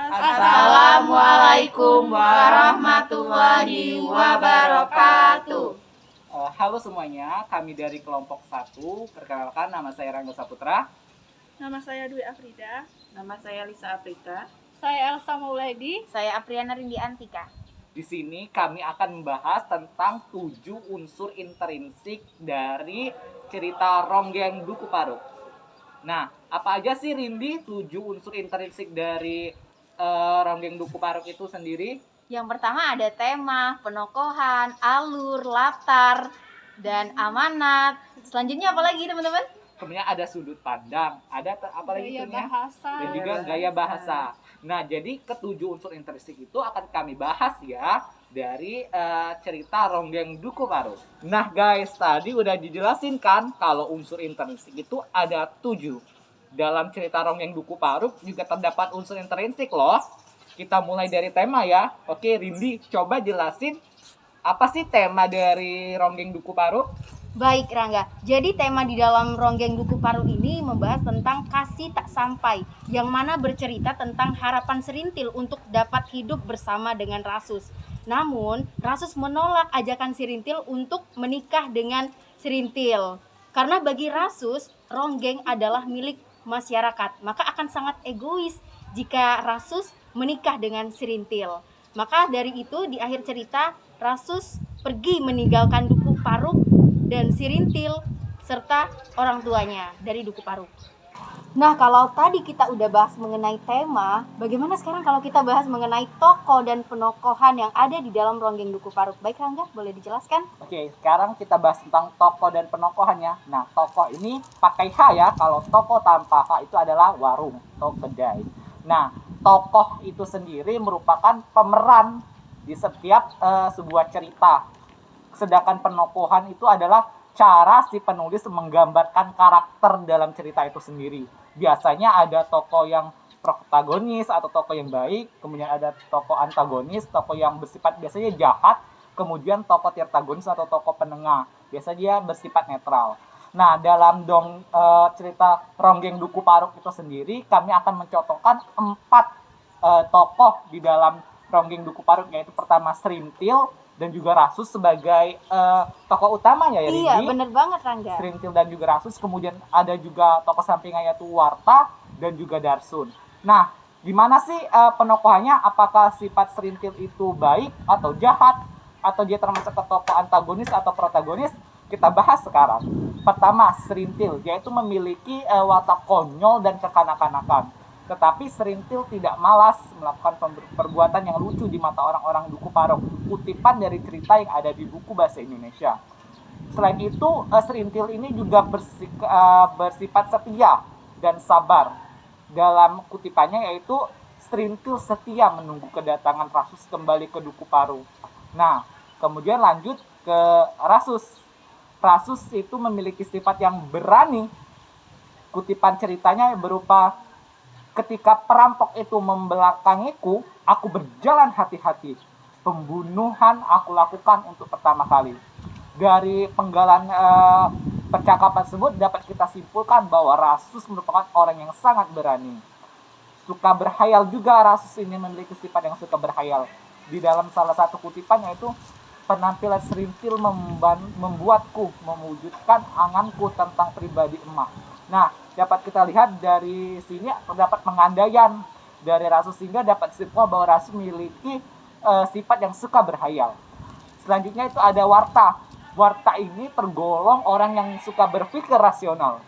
Assalamualaikum warahmatullahi wabarakatuh. Halo semuanya, kami dari kelompok 1. Perkenalkan, nama saya Rangga Saputra. Nama saya Dwi Afrida. Nama saya Lisa Afrika. Saya Elsa Mauledi. Saya Apriana Rindi Antika. Di sini kami akan membahas tentang 7 unsur intrinsik dari cerita Ronggeng Duku Paruk. Nah, apa aja sih Rindi 7 unsur intrinsik dari Ronggeng Duku Paruk itu sendiri? Yang pertama ada tema, penokohan, alur, latar, dan amanat. Selanjutnya apa lagi teman-teman? Kemudian ada sudut pandang, ada apa lagi Gaya itunya? bahasa. Dan juga gaya bahasa. Nah, jadi ketujuh unsur intrinsik itu akan kami bahas ya dari cerita Ronggeng Duku Paruk. Nah guys, tadi udah dijelasin kan kalau unsur intrinsik itu ada 7. Dalam cerita Ronggeng Duku Paruk juga terdapat unsur intrinsik loh. Kita mulai dari tema ya. Oke, Rindi, coba jelasin apa sih tema dari Ronggeng Duku Paruk? Baik Rangga, jadi tema di dalam Ronggeng Duku Paruk ini membahas tentang kasih tak sampai, yang mana bercerita tentang harapan Serintil untuk dapat hidup bersama dengan Rasus. Namun, Rasus menolak ajakan Serintil untuk menikah dengan Serintil. Karena bagi Rasus, Ronggeng adalah milik masyarakat, maka akan sangat egois jika Rasus menikah dengan Serintil. Maka dari itu di akhir cerita Rasus pergi meninggalkan Duku Paruk dan Serintil serta orang tuanya dari Duku Paruk. Nah, kalau tadi kita udah bahas mengenai tema, bagaimana sekarang kalau kita bahas mengenai tokoh dan penokohan yang ada di dalam Ronggeng Duku Paruk? Baik Rangga, boleh dijelaskan? Oke, sekarang kita bahas tentang tokoh dan penokohannya. Nah, tokoh ini pakai H ya. Kalau tokoh tanpa H itu adalah warung atau kedai. Nah, tokoh itu sendiri merupakan pemeran di setiap sebuah cerita. Sedangkan penokohan itu adalah cara si penulis menggambarkan karakter dalam cerita itu sendiri. Biasanya ada tokoh yang protagonis atau tokoh yang baik, kemudian ada tokoh antagonis, tokoh yang bersifat biasanya jahat, kemudian tokoh tirtagonis atau tokoh penengah. Biasanya dia bersifat netral. Nah, dalam cerita Ronggeng Duku Paruk itu sendiri, kami akan mencontohkan 4 tokoh di dalam Ronggeng Duku Paruk, yaitu pertama Serintil dan juga Rasus sebagai tokoh utamanya ya Rindi. Iya, bener banget Rangga. Serintil dan juga Rasus, kemudian ada juga tokoh sampingnya yaitu Warta dan juga Darsun. Nah, gimana sih penokohannya? Apakah sifat Serintil itu baik atau jahat? Atau dia termasuk ke tokoh antagonis atau protagonis? Kita bahas sekarang. Pertama, Serintil, yaitu memiliki watak konyol dan kekanak-kanakan. Tetapi Serintil tidak malas melakukan perbuatan yang lucu di mata orang-orang Duku Paruk. Kutipan dari cerita yang ada di buku bahasa Indonesia. Selain itu, Serintil ini juga bersifat setia dan sabar. Dalam kutipannya yaitu Serintil setia menunggu kedatangan Rasus kembali ke Duku Paruk. Nah, kemudian lanjut ke Rasus. Rasus itu memiliki sifat yang berani. Kutipan ceritanya berupa, ketika perampok itu membelakangiku, aku berjalan hati-hati. Pembunuhan aku lakukan untuk pertama kali. Dari penggalan percakapan tersebut dapat kita simpulkan bahwa Rasus merupakan orang yang sangat berani. Suka berhayal juga. Rasus ini memiliki sifat yang suka berhayal. Di dalam salah satu kutipan yaitu, penampilan Serintil membuatku mewujudkan anganku tentang pribadi emak. Nah, dapat kita lihat dari sini terdapat pengandaian dari Rasus sehingga dapat disimpulkan bahwa Rasus memiliki sifat yang suka berhayal. Selanjutnya itu ada Warta. Warta ini tergolong orang yang suka berpikir rasional.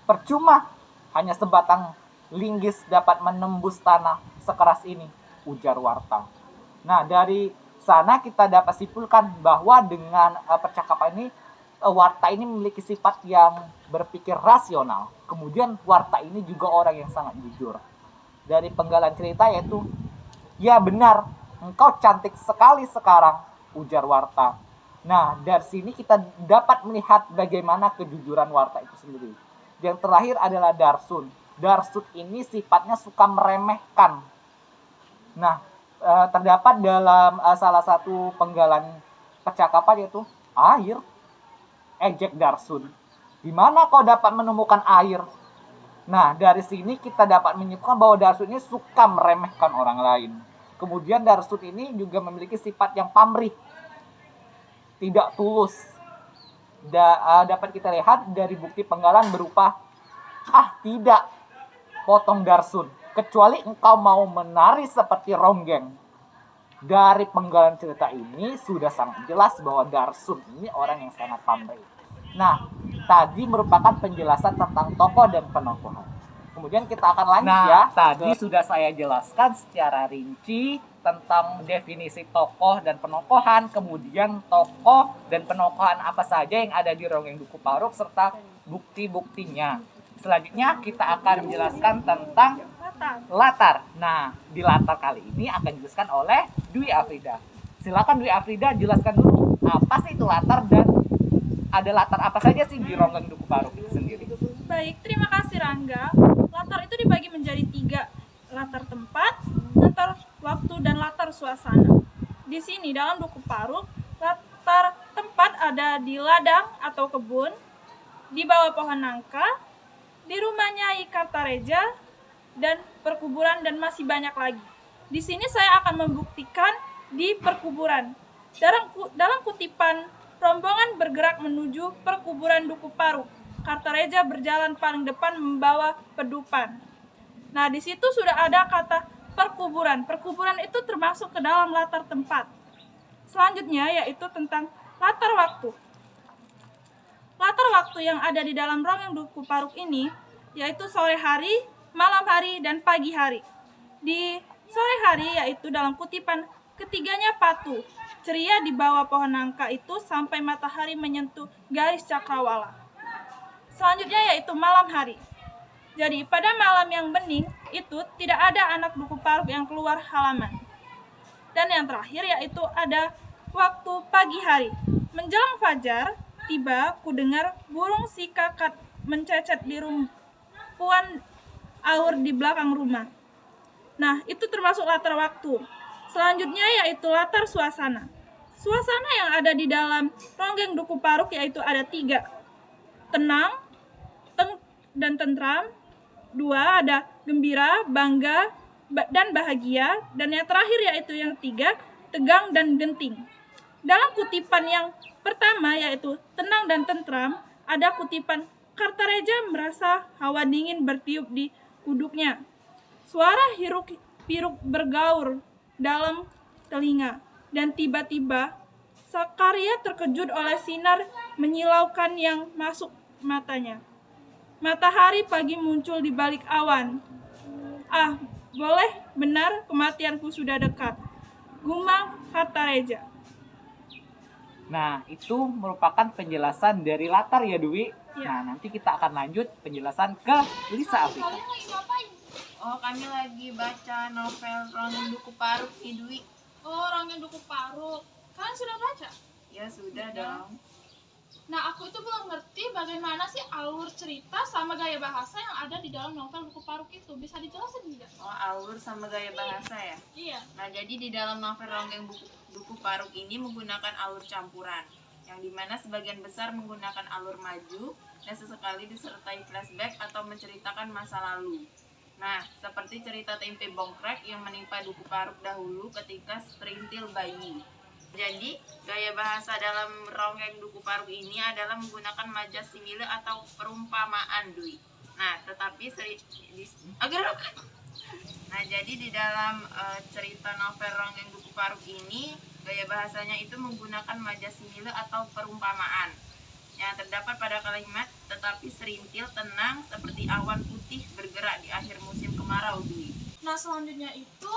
Percuma hanya sebatang linggis dapat menembus tanah sekeras ini, ujar Warta. Nah, dari sana kita dapat simpulkan bahwa dengan percakapan ini, Warta ini memiliki sifat yang berpikir rasional. Kemudian Warta ini juga orang yang sangat jujur. Dari penggalan cerita yaitu, ya benar, engkau cantik sekali sekarang, ujar Warta. Nah, dari sini kita dapat melihat bagaimana kejujuran Warta itu sendiri. Yang terakhir adalah Darsun. Darsun ini sifatnya suka meremehkan. Nah, terdapat dalam salah satu penggalan percakapan yaitu, air, ejek Darsun. Di mana kau dapat menemukan air? Nah, dari sini kita dapat menyimpulkan bahwa Darsun ini suka meremehkan orang lain. Kemudian Darsun ini juga memiliki sifat yang pamrih, tidak tulus. Dapat kita lihat dari bukti penggalan berupa tidak, potong Darsun, kecuali engkau mau menari seperti ronggeng. Dari penggalan cerita ini sudah sangat jelas bahwa Darsun ini orang yang sangat pamrih. Nah, tadi merupakan penjelasan tentang tokoh dan penokohan. Kemudian kita akan lanjut ya. Tadi sudah saya jelaskan secara rinci tentang definisi tokoh dan penokohan, kemudian tokoh dan penokohan apa saja yang ada di Ronggeng Duku Paruk serta bukti-buktinya. Selanjutnya kita akan menjelaskan tentang latar. Nah, di latar kali ini akan dijelaskan oleh Dwi Afrida. Silakan Dwi Afrida jelaskan dulu apa sih itu latar dan ada latar apa saja sih di Ronggeng Duku Paruk itu sendiri. Baik, terima kasih Rangga. Latar itu dibagi menjadi 3, latar tempat, latar waktu, dan latar suasana. Di sini dalam Duku Paruk, latar tempat ada di ladang atau kebun, di bawah pohon nangka, di rumah Nyai Kartareja, dan perkuburan, dan masih banyak lagi. Di sini saya akan membuktikan di perkuburan. Dalam kutipan, rombongan bergerak menuju perkuburan Duku Paruk. Kartareja berjalan paling depan membawa pedupan. Nah, di situ sudah ada kata perkuburan. Perkuburan itu termasuk ke dalam latar tempat. Selanjutnya yaitu tentang latar waktu. Latar waktu yang ada di dalam Ronggeng Duku Paruk ini yaitu sore hari, malam hari, dan pagi hari. Di sore hari yaitu dalam kutipan ketiganya patuh, ceria di bawah pohon nangka itu sampai matahari menyentuh garis cakrawala. Selanjutnya yaitu malam hari. Jadi pada malam yang bening itu tidak ada anak Duku Paruk yang keluar halaman. Dan yang terakhir yaitu ada waktu pagi hari. Menjelang fajar, tiba ku dengar burung si kakak mencecet di rumpuan aur di belakang rumah. Nah, itu termasuk latar waktu. Selanjutnya yaitu latar suasana. Suasana yang ada di dalam Ronggeng Duku Paruk yaitu ada 3. Tenang dan tentram. 2, ada gembira, bangga, dan bahagia. Dan yang terakhir yaitu yang 3, tegang dan genting. Dalam kutipan yang pertama yaitu tenang dan tentram, ada kutipan Kartareja merasa hawa dingin bertiup di kuduknya. Suara hiruk-pikuk bergaur dalam telinga. Dan tiba-tiba Sakarya terkejut oleh sinar menyilaukan yang masuk matanya. Matahari pagi muncul di balik awan. Boleh benar kematianku sudah dekat. Gumam Kartareja. Nah, itu merupakan penjelasan dari latar ya, Dwi. Ya. Nah, nanti kita akan lanjut penjelasan ke Lisa Afrika. Oh, kami lagi baca novel Ronggeng Duku Paruk, Dwi. Oh, Ronggeng Duku Paruk. Kalian sudah baca? Ya sudah dong. Nah, aku itu belum ngerti bagaimana sih alur cerita sama gaya bahasa yang ada di dalam novel Duku Paruk itu. Bisa dijelasin tidak? Oh, alur sama gaya bahasa ya. Iya. Nah, jadi di dalam novel Ronggeng Duku Paruk ini menggunakan alur campuran, yang dimana sebagian besar menggunakan alur maju dan sesekali disertai flashback atau menceritakan masa lalu. Nah, seperti cerita tempe bongkrek yang menimpa Duku Paruk dahulu ketika serintil bayi. Jadi, gaya bahasa dalam Ronggeng Duku Paruk ini adalah menggunakan majas simile atau perumpamaan, Dwi. Nah, tetapi Nah, jadi di dalam cerita novel Ronggeng Duku Paruk ini, gaya bahasanya itu menggunakan majas simile atau perumpamaan yang terdapat pada kalimat tetapi serintil tenang seperti awan putih bergerak di akhir musim kemarau, Dwi. Nah, selanjutnya itu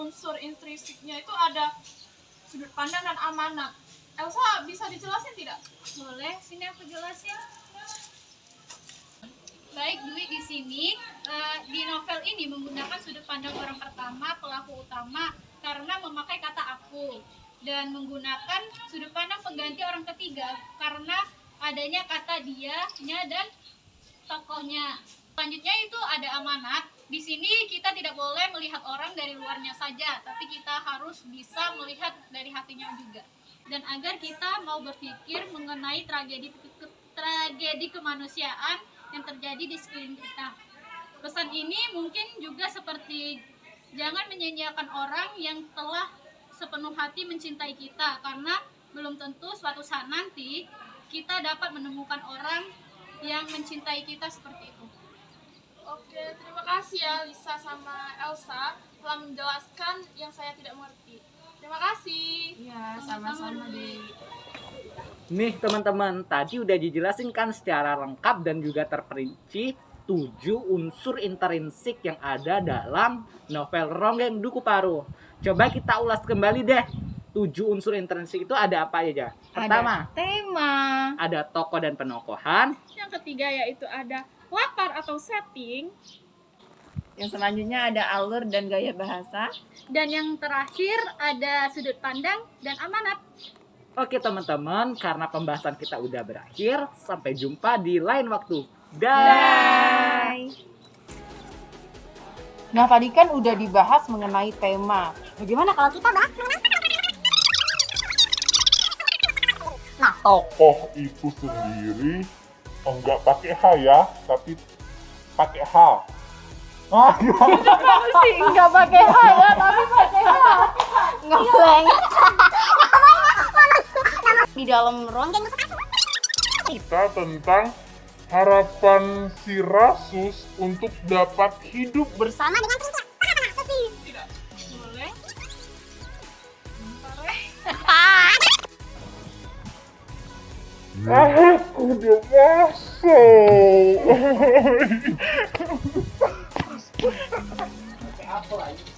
unsur intrinsiknya itu ada sudut pandang dan amanat. Elsa bisa dijelasin tidak? Boleh, sini aku jelasin. Baik, Dwi, di sini di novel ini menggunakan sudut pandang orang pertama, pelaku utama, karena memakai kata aku, dan menggunakan sudut pandang pengganti orang ketiga karena adanya kata dia-nya dan tokohnya. Selanjutnya itu ada amanat. Di sini kita tidak boleh melihat orang dari luarnya saja, tapi kita harus bisa melihat dari hatinya juga. Dan agar kita mau berpikir mengenai tragedi kemanusiaan yang terjadi di sekeliling kita. Pesan ini mungkin juga seperti jangan menyia-nyiakan orang yang telah sepenuh hati mencintai kita, karena belum tentu suatu saat nanti kita dapat menemukan orang yang mencintai kita seperti itu. Oke, terima kasih ya Lisa sama Elsa telah menjelaskan yang saya tidak mengerti. Terima kasih. Iya, sama-sama deh. Nih teman-teman, tadi udah dijelasin kan secara lengkap dan juga terperinci 7 unsur intrinsik yang ada dalam novel Ronggeng Duku Paru. Coba kita ulas kembali deh. 7 unsur intrinsik itu ada apa aja? Pertama, Ada tema. ada tokoh dan penokohan. Yang ketiga yaitu ada latar atau setting. Yang selanjutnya ada alur dan gaya bahasa. Dan yang terakhir ada sudut pandang dan amanat. Oke teman-teman, karena pembahasan kita udah berakhir, sampai jumpa di lain waktu. Dah. Nah, tadi kan udah dibahas mengenai tema. Bagaimana kalau kita bahas Tokoh itu sendiri enggak pakai H ya, tapi pakai H. nggak pakai H ya, tapi pakai H. Nggak banget. Di dalam ronggeng Kita tentang harapan si Rasus untuk dapat hidup bersama dengan Prince. Boleh? Aku udah masuk. Apa lagi?